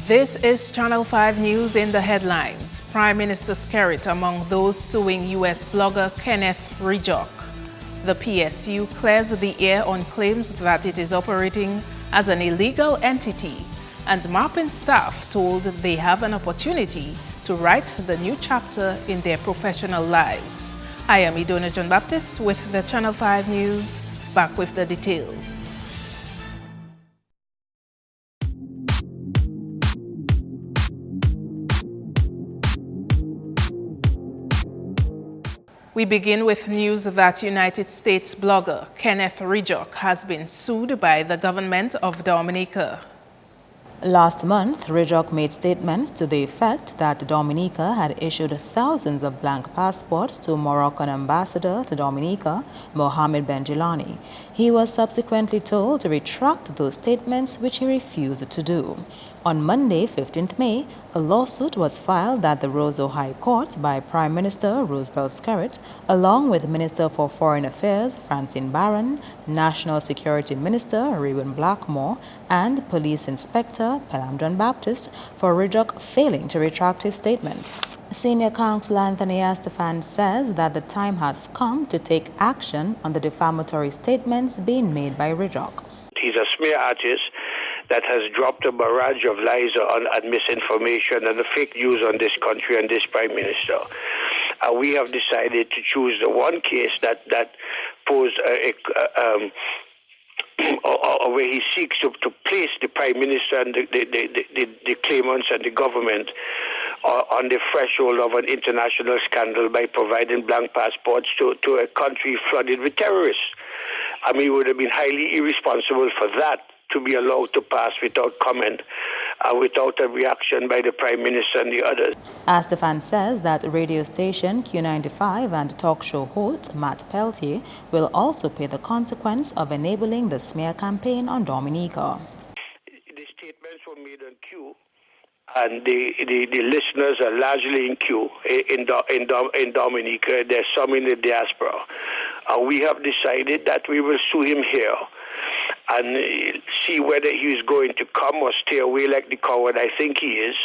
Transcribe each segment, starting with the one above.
This is Channel 5 News in the headlines. Prime Minister Skerritt among those suing U.S. blogger Kenneth Rijok. The PSU clears the air on claims that it is operating as an illegal entity, and Marpin staff told they have an opportunity to write the new chapter in their professional lives. I am Idona John Baptist with the Channel 5 News. Back with the details. We begin with news that United States blogger Kenneth Rijok has been sued by the government of Dominica. Last month, Rijok made statements to the effect that Dominica had issued thousands of blank passports to Moroccan ambassador to Dominica, Mohammed Benjilani. He was subsequently told to retract those statements, which he refused to do. On Monday, 15th May, a lawsuit was filed at the Roseau High Court by Prime Minister Roosevelt Skerritt, along with Minister for Foreign Affairs Francine Barron, National Security Minister Reuben Blackmore, and Police Inspector Pelham John Baptist for Rijok failing to retract his statements. Senior counsel Anthony Estefan says that the time has come to take action on the defamatory statements being made by Rijok. He's a smear artist that has dropped a barrage of lies and misinformation and the fake news on this country and this Prime Minister. We have decided to choose the one case that posed where he seeks to place the Prime Minister and the claimants and the government on the threshold of an international scandal by providing blank passports to a country flooded with terrorists. I mean, it would have been highly irresponsible for that to be allowed to pass without comment, without a reaction by the Prime Minister and the others. Estefan says that radio station Q95 and talk show host Matt Peltier will also pay the consequence of enabling the smear campaign on Dominica. The statements were made on Q, and the listeners are largely in Q in Dominica. There's some in the diaspora. We have decided that we will sue him here and see whether he's going to come or stay away like the coward I think he is,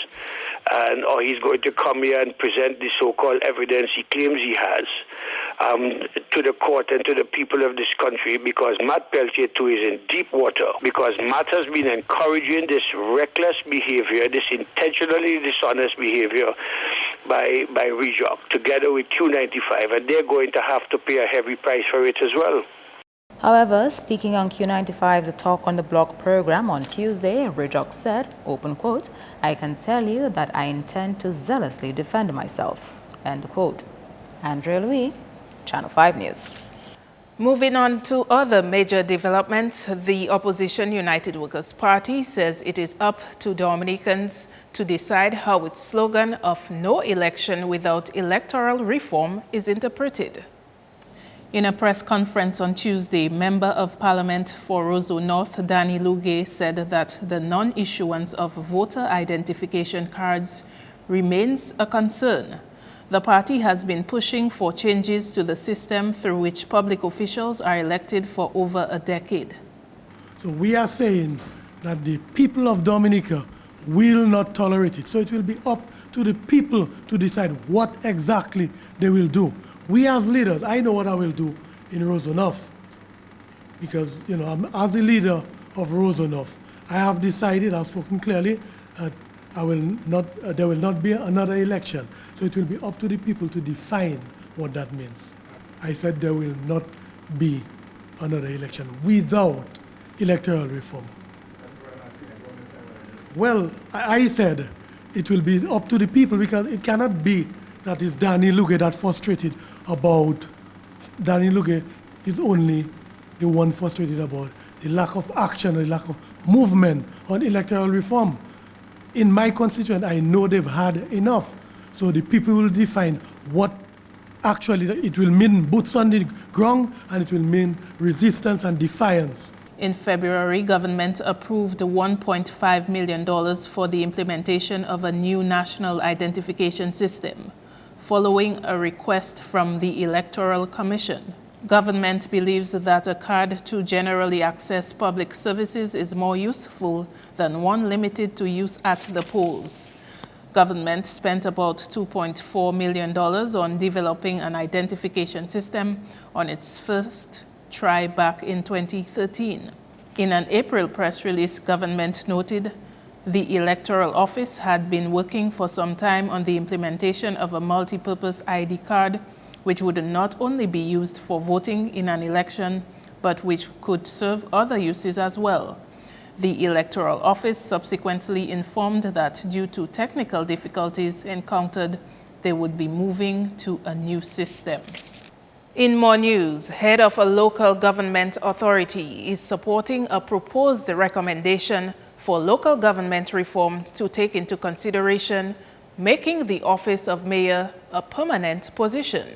or he's going to come here and present the so-called evidence he claims he has to the court and to the people of this country, because Matt Peltier too is in deep water, because Matt has been encouraging this reckless behavior, this intentionally dishonest behavior by Rijok, together with Q95, and they're going to have to pay a heavy price for it as well. However, speaking on Q95's Talk on the Block program on Tuesday, Rijok said, open quote, "I can tell you that I intend to zealously defend myself," end quote. Andrea Louis, Channel 5 News. Moving on to other major developments, the opposition United Workers' Party says it is up to Dominicans to decide how its slogan of no election without electoral reform is interpreted. In a press conference on Tuesday, Member of Parliament for Roseau North, Danny Luge, said that the non-issuance of voter identification cards remains a concern. The party has been pushing for changes to the system through which public officials are elected for over a decade. So we are saying that the people of Dominica will not tolerate it. So it will be up to the people to decide what exactly they will do. We as leaders, I know what I will do in Roseau North, because as the leader of Roseau North, I have decided, I've spoken clearly, that there will not be another election. So it will be up to the people to define what that means. I said there will not be another election without electoral reform. Well, I said it will be up to the people, because it cannot be that it's Danny Luge that frustrated about. Danny Luge is only the one frustrated about the lack of action, the lack of movement on electoral reform. In my constituent, I know they've had enough. So the people will define what actually it will mean, boots on the ground, and it will mean resistance and defiance. In February, government approved $1.5 million for the implementation of a new national identification system, following a request from the Electoral Commission. Government believes that a card to generally access public services is more useful than one limited to use at the polls. Government spent about $2.4 million on developing an identification system on its first try back in 2013. In an April press release, government noted the electoral office had been working for some time on the implementation of a multi-purpose ID card, which would not only be used for voting in an election, but which could serve other uses as well. The electoral office subsequently informed that due to technical difficulties encountered, they would be moving to a new system. In more news, head of a local government authority is supporting a proposed recommendation for local government reform to take into consideration making the office of mayor a permanent position.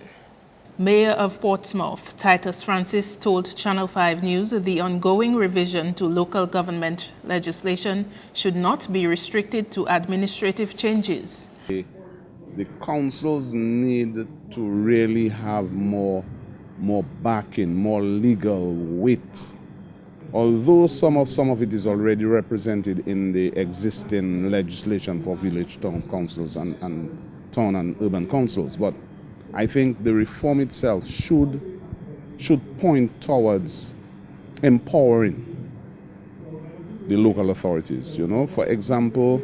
Mayor of Portsmouth, Titus Francis, told Channel 5 News the ongoing revision to local government legislation should not be restricted to administrative changes. The councils need to really have more backing, more legal weight. Although some of it is already represented in the existing legislation for village town councils and town and urban councils, but I think the reform itself should point towards empowering the local authorities. You know, for example,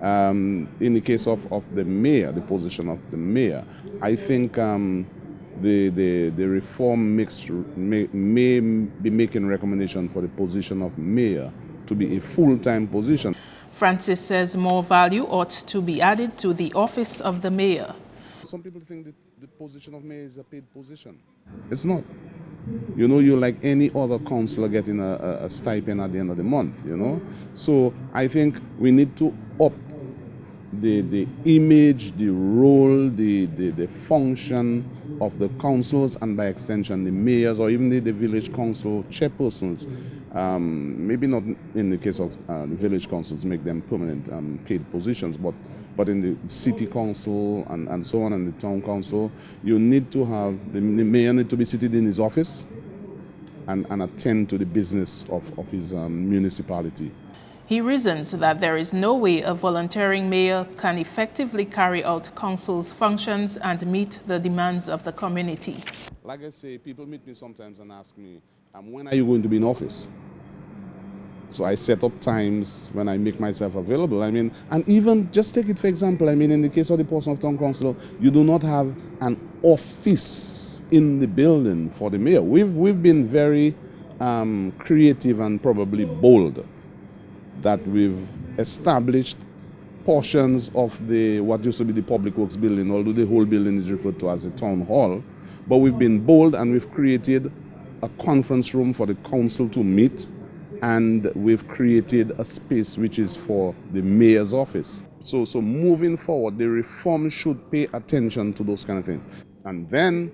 in the case of the mayor, the position of the mayor, I think the reform may be making recommendation for the position of mayor to be a full-time position. Francis says more value ought to be added to the office of the mayor. Some people think that the position of mayor is a paid position. It's not. You know, you're like any other councillor getting a stipend at the end of the month, you know. So I think we need to up the image, the role, the function of the councils, and by extension the mayors or even the village council chairpersons. Maybe not in the case of the village councils, make them permanent paid positions, but in the city council and so on, and the town council, you need to have, the mayor need to be seated in his office and attend to the business of his municipality. He reasons that there is no way a volunteering mayor can effectively carry out council's functions and meet the demands of the community. Like I say, people meet me sometimes and ask me, when are you going to be in office? So I set up times when I make myself available. I mean, and even just take it for example, I mean, in the case of the Portsmouth Town Council, you do not have an office in the building for the mayor. We've been very creative and probably bold that we've established portions of what used to be the Public Works building, although the whole building is referred to as a town hall. But we've been bold and we've created a conference room for the council to meet, and we've created a space which is for the mayor's office. So moving forward, the reform should pay attention to those kind of things. And then,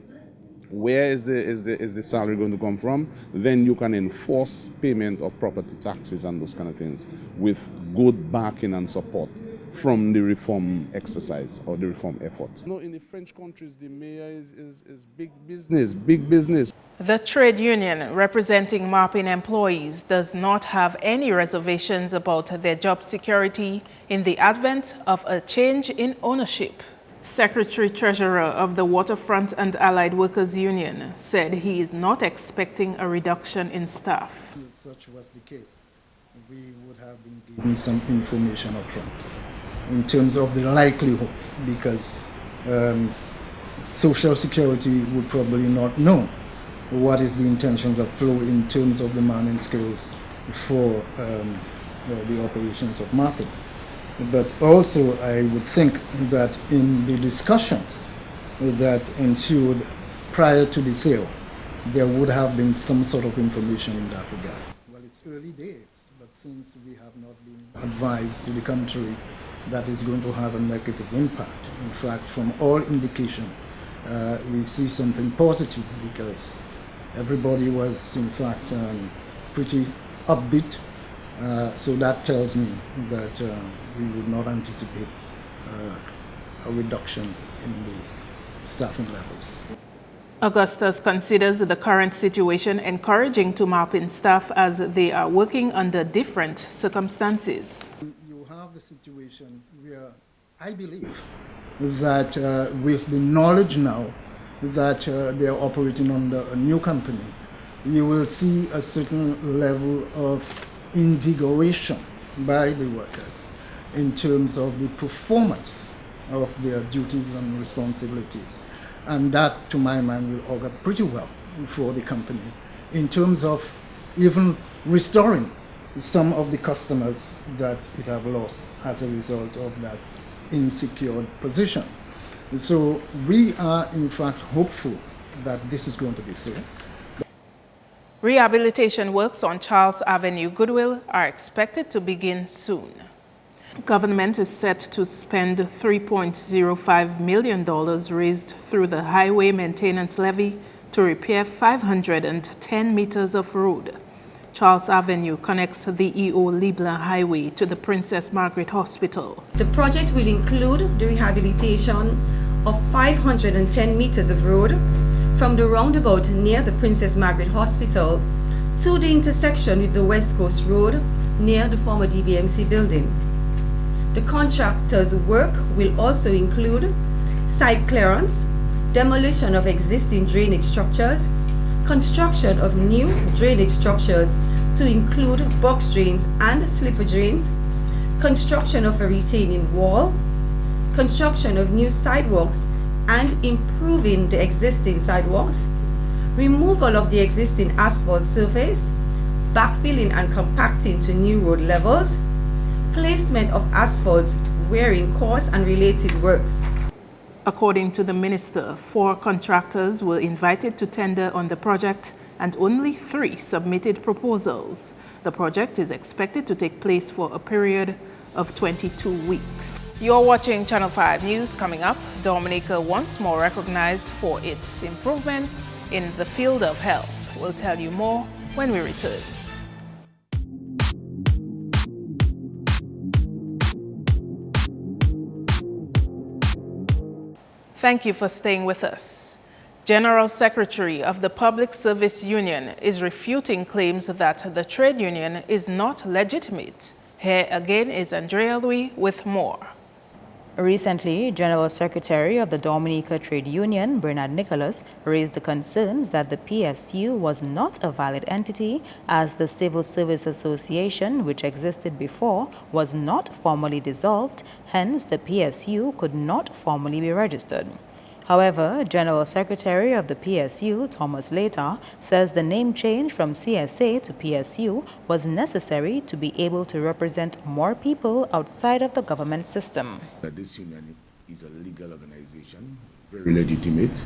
where is the salary going to come from? Then you can enforce payment of property taxes and those kind of things with good backing and support from the reform exercise or the reform effort. You know, in the French countries, the mayor is big business, big business. The trade union representing Marpin employees does not have any reservations about their job security in the advent of a change in ownership. Secretary-Treasurer of the Waterfront and Allied Workers Union said he is not expecting a reduction in staff. If such was the case, we would have been given some information up front in terms of the likelihood, because Social Security would probably not know what is the intentions of flow in terms of the manning skills for the operations of Marpin. But also I would think that in the discussions that ensued prior to the sale, there would have been some sort of information in that regard. Well, it's early days, but since we have not been advised to the contrary, that is going to have a negative impact. In fact, from all indication, we see something positive, because everybody was, in fact, pretty upbeat. So that tells me that we would not anticipate a reduction in the staffing levels. Augustus considers the current situation encouraging to MarpinNews staff as they are working under different circumstances. You have the situation where I believe that with the knowledge now that they are operating under a new company, you will see a certain level of invigoration by the workers in terms of the performance of their duties and responsibilities. And that, to my mind, will augur pretty well for the company in terms of even restoring some of the customers that it have lost as a result of that insecure position. So we are, in fact, hopeful that this is going to be so. Rehabilitation works on Charles Avenue Goodwill are expected to begin soon. Government is set to spend $3.05 million raised through the Highway Maintenance Levy to repair 510 meters of road. Charles Avenue connects the E.O. Leblanc Highway to the Princess Margaret Hospital. The project will include the rehabilitation of 510 meters of road from the roundabout near the Princess Margaret Hospital to the intersection with the West Coast Road near the former DBMC building. The contractor's work will also include site clearance, demolition of existing drainage structures, construction of new drainage structures to include box drains and slipper drains, construction of a retaining wall, construction of new sidewalks and improving the existing sidewalks, removal of the existing asphalt surface, backfilling and compacting to new road levels, placement of asphalt wearing course and related works. According to the minister, 4 contractors were invited to tender on the project and only 3 submitted proposals. The project is expected to take place for a period of 22 weeks. You're watching Channel 5 News. Coming up, Dominica once more recognized for its improvements in the field of health. We'll tell you more when we return. Thank you for staying with us. General Secretary of the Public Service Union is refuting claims that the trade union is not legitimate. Here again is Andrea Louis with more. Recently, General Secretary of the Dominica Trade Union, Bernard Nicholas, raised the concerns that the PSU was not a valid entity as the Civil Service Association, which existed before, was not formally dissolved, hence the PSU could not formally be registered. However, General Secretary of the PSU, Thomas Later, says the name change from CSA to PSU was necessary to be able to represent more people outside of the government system. This union is a legal organization, very legitimate.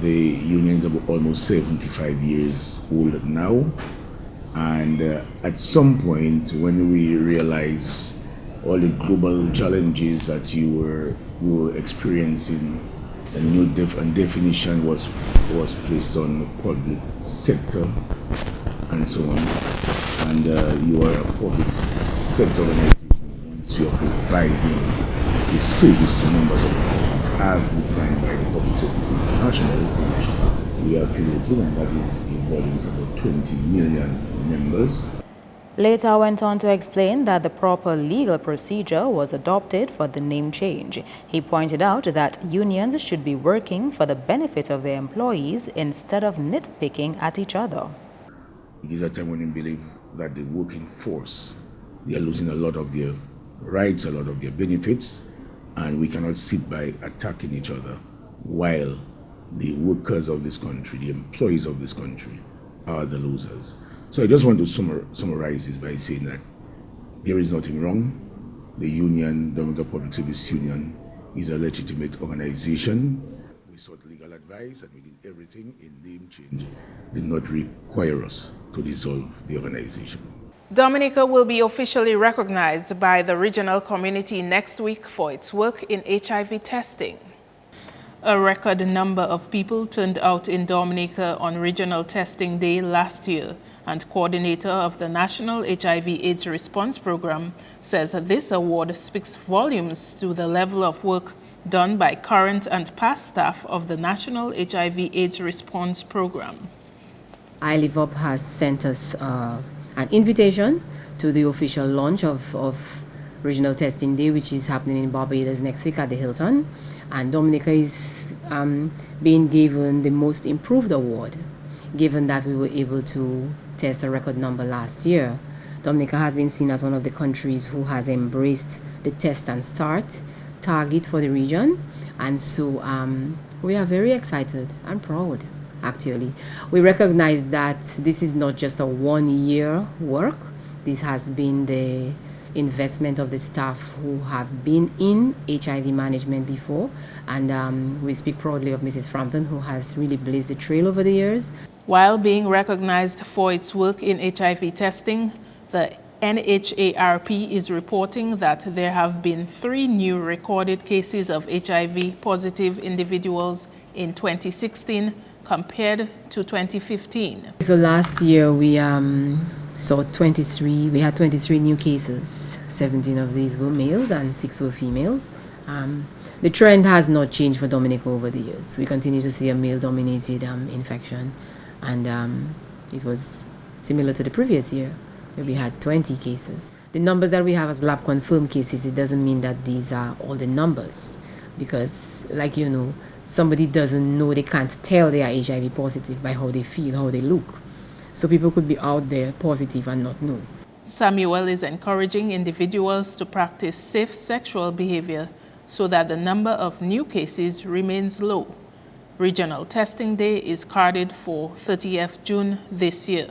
The union is about almost 75 years old now. And at some point, when we realize all the global challenges that you were experiencing, a new definition was placed on the public sector and so on. And you are a public sector organization, so you're providing the service to members of the public as defined by the Public Service International, which we are affiliated, and that is involving about 20 million members. Later went on to explain that the proper legal procedure was adopted for the name change. He pointed out that unions should be working for the benefit of their employees instead of nitpicking at each other. It is a time when we believe that the working force, they are losing a lot of their rights, a lot of their benefits, and we cannot sit by attacking each other while the workers of this country, the employees of this country, are the losers. So I just want to summarize this by saying that there is nothing wrong. The union, Dominica Public Service Union, is a legitimate organization. We sought legal advice and we did everything. A name change did not require us to dissolve the organization. Dominica will be officially recognized by the regional community next week for its work in HIV testing. A record number of people turned out in Dominica on Regional Testing Day last year, and coordinator of the National HIV/AIDS Response Program says this award speaks volumes to the level of work done by current and past staff of the National HIV/AIDS Response Program. iLiveUp has sent us an invitation to the official launch of Regional Testing Day, which is happening in Barbados next week at the Hilton. And Dominica is being given the Most Improved Award, given that we were able to test a record number last year. Dominica has been seen as one of the countries who has embraced the test and start target for the region. And so we are very excited and proud, actually. We recognize that this is not just a one-year work. This has been the investment of the staff who have been in HIV management before. And we speak proudly of Mrs. Frampton, who has really blazed the trail over the years. While being recognized for its work in HIV testing, the NHARP is reporting that there have been 3 new recorded cases of HIV-positive individuals in 2016 compared to 2015. So last year we saw 23, we had 23 new cases. 17 of these were males and 6 were females. The trend has not changed for Dominica over the years. We continue to see a male-dominated infection, and it was similar to the previous year, where we had 20 cases. The numbers that we have as lab-confirmed cases, it doesn't mean that these are all the numbers, because, like you know, somebody doesn't know, they can't tell they are HIV positive by how they feel, how they look. So people could be out there positive and not know. Samuel is encouraging individuals to practice safe sexual behavior so that the number of new cases remains low. Regional Testing Day is carded for 30th June this year.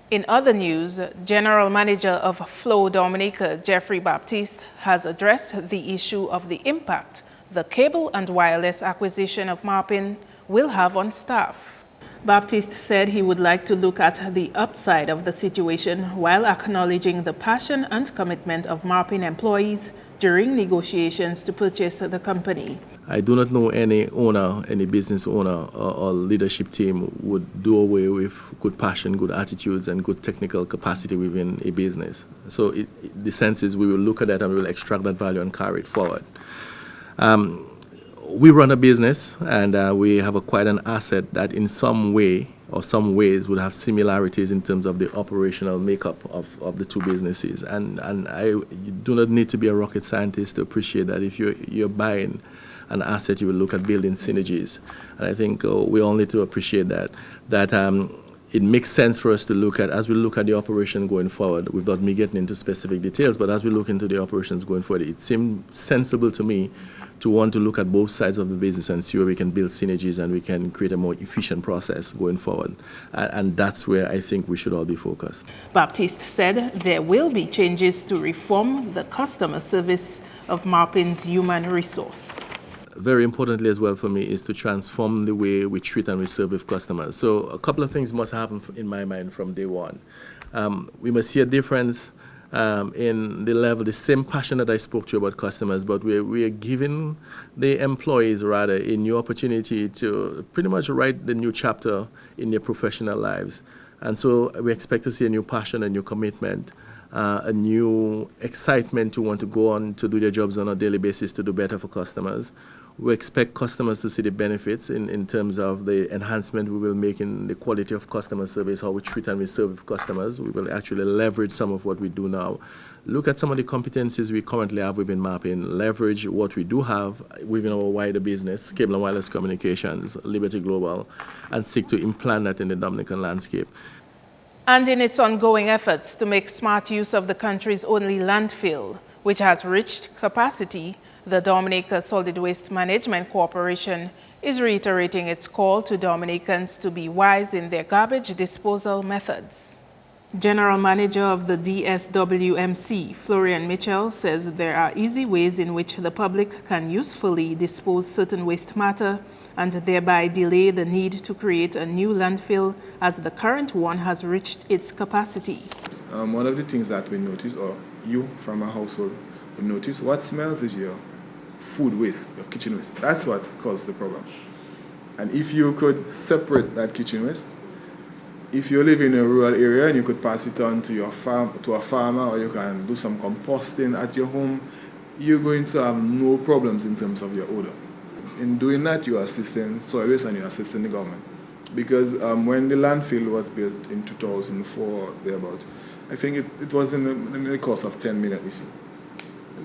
In other news, General Manager of Flow Dominica, Jeffrey Baptiste, has addressed the issue of the impact the cable and wireless acquisition of Marpin will have on staff. Baptiste said he would like to look at the upside of the situation while acknowledging the passion and commitment of Marpin employees during negotiations to purchase the company. I do not know any owner, any business owner or leadership team would do away with good passion, good attitudes, and good technical capacity within a business. So the sense is we will look at that and we will extract that value and carry it forward. We run a business, and we have quite an asset that in some way or some ways would have similarities in terms of the operational makeup of the two businesses. And you do not need to be a rocket scientist to appreciate that if you're buying an asset, you will look at building synergies. And I think we all need to appreciate that it makes sense for us to look at, as we look at the operation going forward, without me getting into specific details, but as we look into the operations going forward, it seemed sensible to me to want to look at both sides of the business and see where we can build synergies and we can create a more efficient process going forward. And that's where I think we should all be focused. Baptiste said there will be changes to reform the customer service of Marpin's human resource. Very importantly as well for me is to transform the way we treat and we serve with customers. So a couple of things must happen in my mind from day one. We must see a difference in the level, the same passion that I spoke to you about customers, but we are giving the employees rather a new opportunity to pretty much write the new chapter in their professional lives. And so we expect to see a new passion, a new commitment, a new excitement to want to go on to do their jobs on a daily basis to do better for customers. We expect customers to see the benefits in terms of the enhancement we will make in the quality of customer service, how we treat and we serve customers. We will actually leverage some of what we do now. Look at some of the competencies we currently have within Marpin, leverage what we do have within our wider business, cable and wireless communications, Liberty Global, and seek to implant that in the Dominican landscape. And in its ongoing efforts to make smart use of the country's only landfill, which has reached capacity, the Dominica Solid Waste Management Corporation is reiterating its call to Dominicans to be wise in their garbage disposal methods. General Manager of the DSWMC, Florian Mitchell, says there are easy ways in which the public can usefully dispose certain waste matter and thereby delay the need to create a new landfill as the current one has reached its capacity. One of the things that we notice, or you from a household will notice, what smells is your food waste, your kitchen waste. That's what caused the problem. And if you could separate that kitchen waste, if you live in a rural area and you could pass it on to your farm, to a farmer, or you can do some composting at your home, you're going to have no problems in terms of your odor. In doing that, you're assisting soil waste and you're assisting the government. Because when the landfill was built in 2004, thereabout, I think it was in the cost of 10 million EC.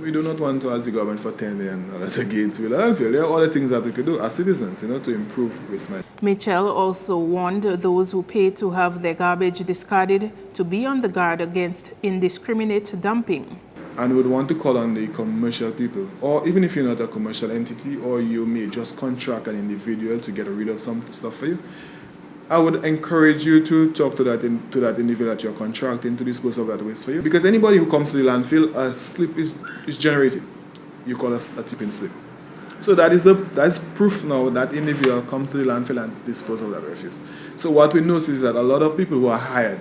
We do not want to ask the government for $10 million again to build a landfill. There are other things that we could do as citizens, to improve waste management. Mitchell also warned those who pay to have their garbage discarded to be on the guard against indiscriminate dumping. And we would want to call on the commercial people, or even if you're not a commercial entity, or you may just contract an individual to get rid of some stuff for you, I would encourage you to talk to that individual that you're contracting to dispose of that waste for you. Because anybody who comes to the landfill, a slip is generated. You call a tipping slip. So that's proof now that individual comes to the landfill and dispose of that refuse. So what we notice is that a lot of people who are hired,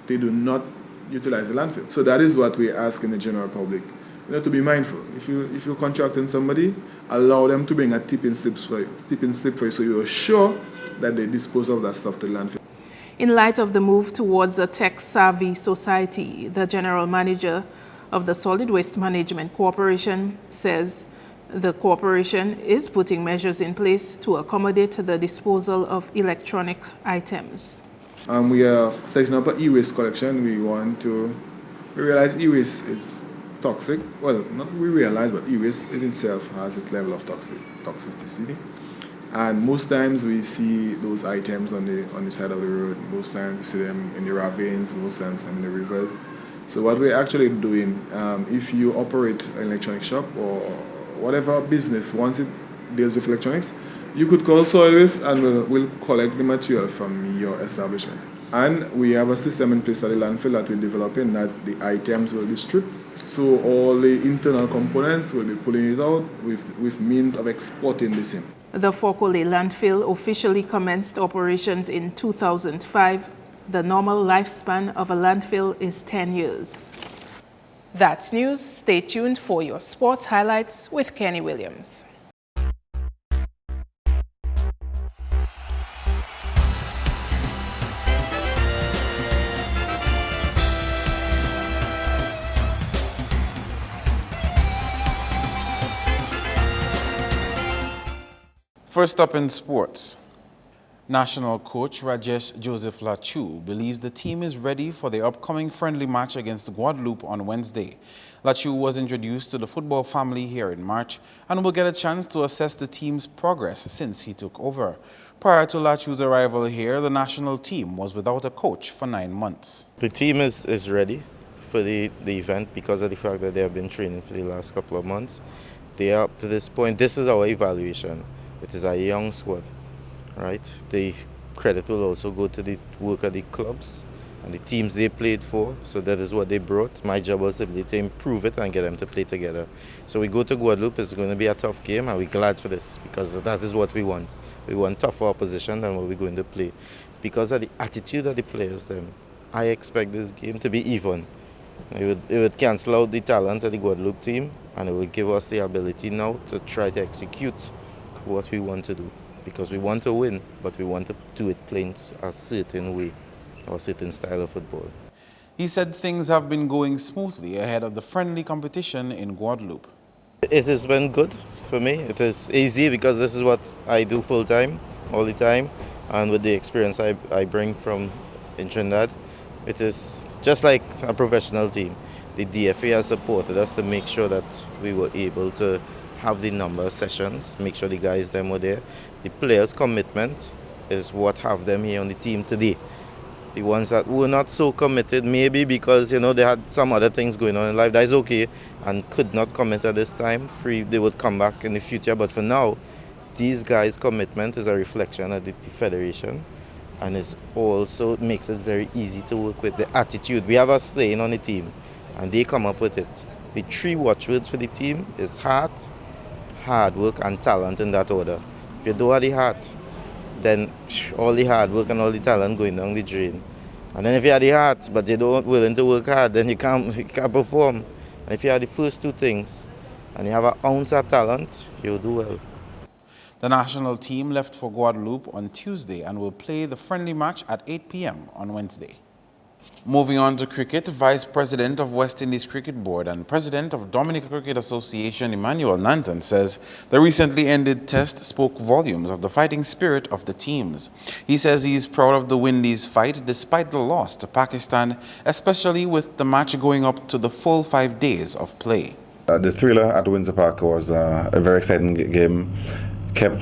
they do not utilize the landfill. So that is what we ask in the general public, to be mindful. If you're contracting somebody, allow them to bring a tipping slip for you, so you're sure that they dispose of that stuff to the landfill. In light of the move towards a tech-savvy society, the general manager of the Solid Waste Management Corporation says the corporation is putting measures in place to accommodate the disposal of electronic items. We are setting up an e-waste collection. We realize e-waste is toxic. Well, not we realize, but e-waste in itself has its level of toxicity. And most times we see those items on the side of the road. Most times we see them in the ravines, most times them in the rivers. So what we're actually doing, if you operate an electronic shop or whatever business, once it deals with electronics, you could call Soil Waste and we'll collect the material from your establishment. And we have a system in place at the landfill that we're developing that the items will be stripped. So all the internal components will be pulling it out with means of exporting the same. The Fokole landfill officially commenced operations in 2005. The normal lifespan of a landfill is 10 years. That's news. Stay tuned for your sports highlights with Kenny Williams. First up in sports, national coach Rajesh Joseph Lachu believes the team is ready for the upcoming friendly match against Guadeloupe on Wednesday. Lachu was introduced to the football family here in March and will get a chance to assess the team's progress since he took over. Prior to Lachu's arrival here, the national team was without a coach for 9 months. The team is ready for the event because of the fact that they have been training for the last couple of months. They are up to this point. This is our evaluation. It is a young squad, right? The credit will also go to the work of the clubs and the teams they played for. So that is what they brought. My job was simply to improve it and get them to play together. So we go to Guadeloupe. It's going to be a tough game, and we're glad for this because that is what we want. We want tougher opposition than what we're going to play. Because of the attitude of the players, I expect this game to be even. It would cancel out the talent of the Guadeloupe team, and it would give us the ability now to try to execute what we want to do, because we want to win, but we want to do it playing a certain way or a certain style of football. He said things have been going smoothly ahead of the friendly competition in Guadeloupe. It has been good for me. It is easy because this is what I do full time, all the time, and with the experience I bring from in Trinidad, it is just like a professional team. The DFA has supported us to make sure that we were able to have the number of sessions, make sure the guys them were there. The players' commitment is what have them here on the team today. The ones that were not so committed, maybe because they had some other things going on in life, that is okay, and could not commit at this time. They would come back in the future, but for now, these guys' commitment is a reflection of the federation, and it also makes it very easy to work with. The attitude, we have a saying on the team, and they come up with it. The 3 watchwords for the team is heart, hard work and talent, in that order. If you don't have the heart, then all the hard work and all the talent going down the drain. And then if you have the heart but you don't willing to work hard, then you can't perform. And if you have the first 2 things and you have an ounce of talent, you'll do well. The national team left for Guadeloupe on Tuesday and will play the friendly match at 8 p.m. on Wednesday. Moving on to cricket, Vice President of West Indies Cricket Board and President of Dominica Cricket Association Emmanuel Nanton says the recently ended test spoke volumes of the fighting spirit of the teams. He says he is proud of the Windies' fight despite the loss to Pakistan, especially with the match going up to the full 5 days of play. The thriller at Windsor Park was a very exciting game.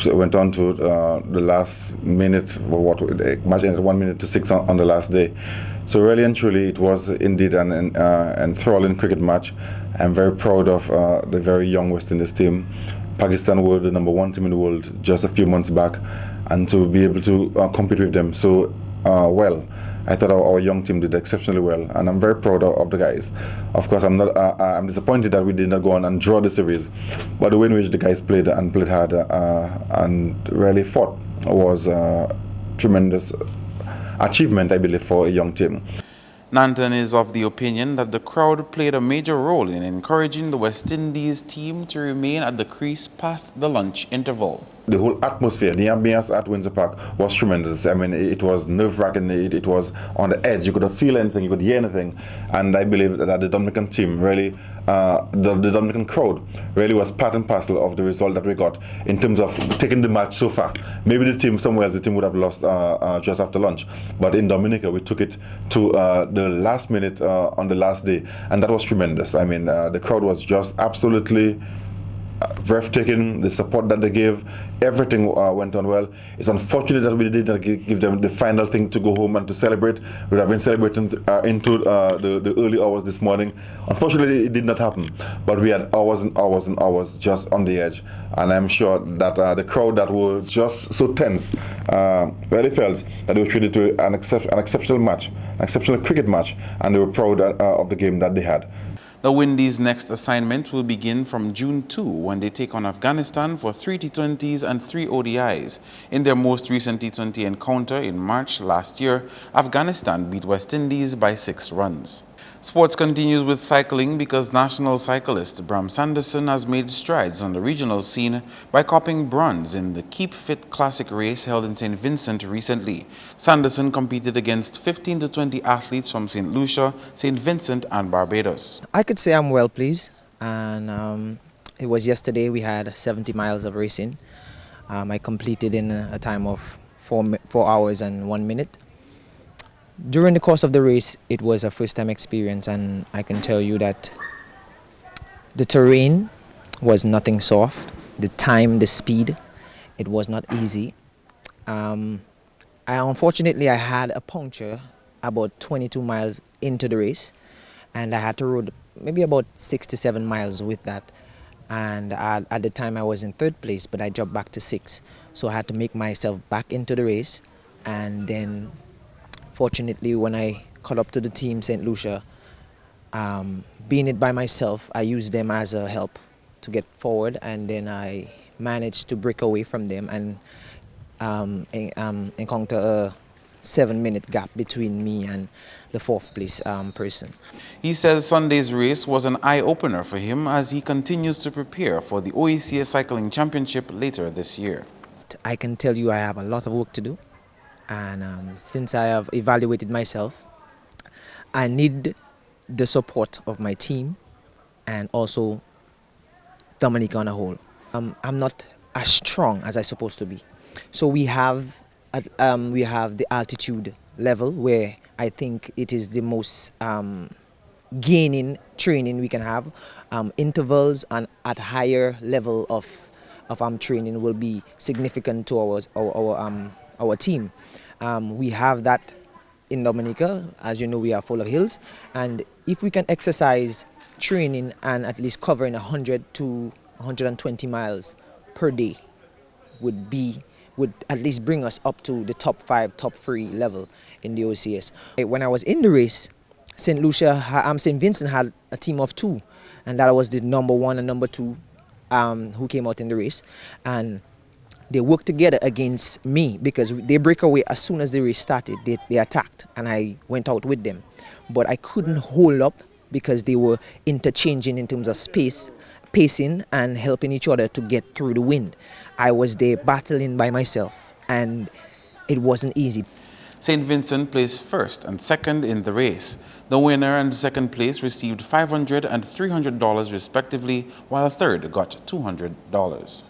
Went on to the last minute, the match ended 1 minute to 6 on the last day. So really and truly, it was indeed an enthralling cricket match. I'm very proud of the very young West Indies team. Pakistan were the #1 team in the world just a few months back, and to be able to compete with them so well. I thought our young team did exceptionally well, and I'm very proud of the guys. Of course, I'm disappointed that we did not go on and draw the series, but the way in which the guys played hard and really fought was a tremendous achievement, I believe, for a young team. Nanton is of the opinion that the crowd played a major role in encouraging the West Indies team to remain at the crease past the lunch interval. The whole atmosphere, the ambience at Windsor Park was tremendous. I mean, it was nerve-wracking, it was on the edge. You could feel anything, you could hear anything. And I believe that the Dominican team really, the Dominican crowd really was part and parcel of the result that we got in terms of taking the match so far. Maybe the team somewhere else, the team would have lost just after lunch. But in Dominica, we took it to the last minute on the last day. And that was tremendous. I mean, the crowd was just absolutely breathtaking. The support that they gave, everything went on well. It's unfortunate that we did not give them the final thing to go home and to celebrate. We would have been celebrating into the early hours this morning. Unfortunately, it did not happen, but we had hours and hours and hours just on the edge, and I'm sure that the crowd that were just so tense really felt that they were treated to an exceptional match, an exceptional cricket match, and they were proud of the game that they had. The Windies' next assignment will begin from June 2 when they take on Afghanistan for 3 T20s and 3 ODIs. In their most recent T20 encounter in March last year, Afghanistan beat West Indies by 6 runs. Sports continues with cycling because national cyclist Bram Sanderson has made strides on the regional scene by copying bronze in the Keep Fit Classic race held in St. Vincent recently. Sanderson competed against 15 to 20 athletes from St. Lucia, St. Vincent and Barbados. I could say I'm well pleased, and it was yesterday we had 70 miles of racing. I completed in a time of 4 hours and 1 minute. During the course of the race, it was a first-time experience, and I can tell you that the terrain was nothing soft. The time, the speed, it was not easy. Unfortunately, I had a puncture about 22 miles into the race, and I had to ride maybe about 6 to 7 miles with that. And at the time, I was in 3rd place, but I dropped back to 6. So I had to make myself back into the race, and then fortunately, when I caught up to the team, St. Lucia, being it by myself, I used them as a help to get forward, and then I managed to break away from them and encounter a 7-minute gap between me and the 4th place person. He says Sunday's race was an eye-opener for him as he continues to prepare for the OACA Cycling Championship later this year. I can tell you I have a lot of work to do. And since I have evaluated myself, I need the support of my team and also Dominica on a whole. I'm not as strong as I'm supposed to be. So we have the altitude level where I think it is the most gaining training we can have. Intervals and at higher level of training will be significant to our team. We have that in Dominica. As you know, we are full of hills, and if we can exercise training and at least covering 100 to 120 miles per day would at least bring us up to the top 5, top 3 level in the OCS. When I was in the race, St. Vincent had a team of 2, and that was the #1 and #2 who came out in the race, and they worked together against me because they break away as soon as the race started. They attacked, and I went out with them. But I couldn't hold up because they were interchanging in terms of pacing and helping each other to get through the wind. I was there battling by myself, and it wasn't easy. St. Vincent placed first and second in the race. The winner and second place received $500 and $300 respectively, while third got $200.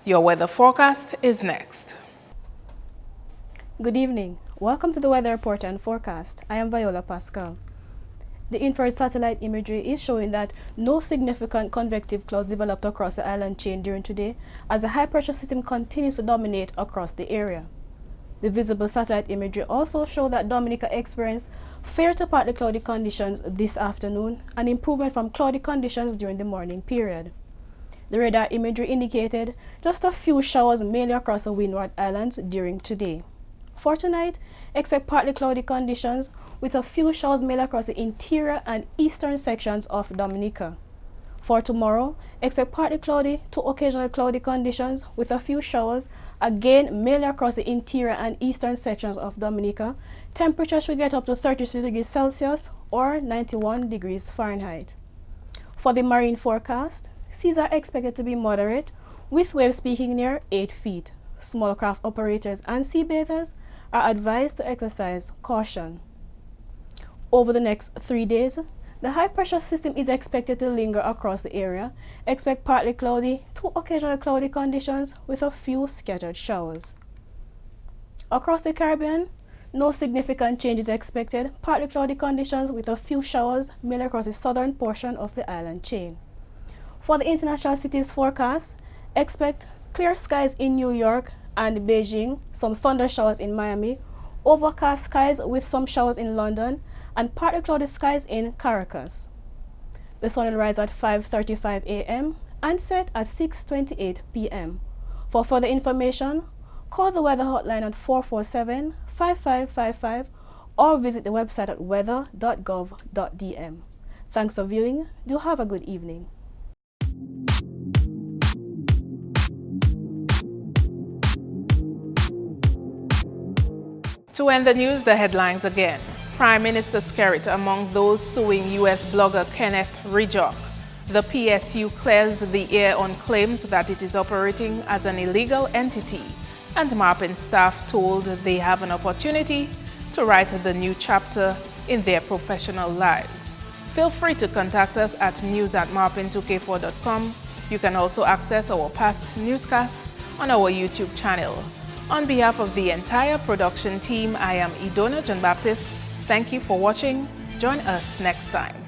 Your weather forecast is next. Good evening. Welcome to the Weather Report and Forecast. I am Viola Pascal. The infrared satellite imagery is showing that no significant convective clouds developed across the island chain during today as a high-pressure system continues to dominate across the area. The visible satellite imagery also shows that Dominica experienced fair to partly cloudy conditions this afternoon, an improvement from cloudy conditions during the morning period. The radar imagery indicated just a few showers mainly across the Windward Islands during today. For tonight, expect partly cloudy conditions with a few showers mainly across the interior and eastern sections of Dominica. For tomorrow, expect partly cloudy to occasionally cloudy conditions with a few showers, again mainly across the interior and eastern sections of Dominica. Temperatures should get up to 33 degrees Celsius or 91 degrees Fahrenheit. For the marine forecast, seas are expected to be moderate, with waves peaking near 8 feet. Small craft operators and sea bathers are advised to exercise caution. Over the next 3 days, the high-pressure system is expected to linger across the area. Expect partly cloudy to occasionally cloudy conditions with a few scattered showers. Across the Caribbean, no significant changes expected. Partly cloudy conditions with a few showers mainly across the southern portion of the island chain. For the international cities forecast, expect clear skies in New York and Beijing, some thunder showers in Miami, overcast skies with some showers in London, and partly cloudy skies in Caracas. The sun will rise at 5:35 a.m. and set at 6:28 p.m. For further information, call the weather hotline at 447-5555 or visit the website at weather.gov.dm. Thanks for viewing. Do have a good evening. To end the news, the headlines again. Prime Minister Skerrit among those suing U.S. blogger Kenneth Ridgok. The PSU clears the air on claims that it is operating as an illegal entity. And Marpin staff told they have an opportunity to write the new chapter in their professional lives. Feel free to contact us at news@marpin2k4.com. You can also access our past newscasts on our YouTube channel. On behalf of the entire production team, I am Idona John Baptist. Thank you for watching. Join us next time.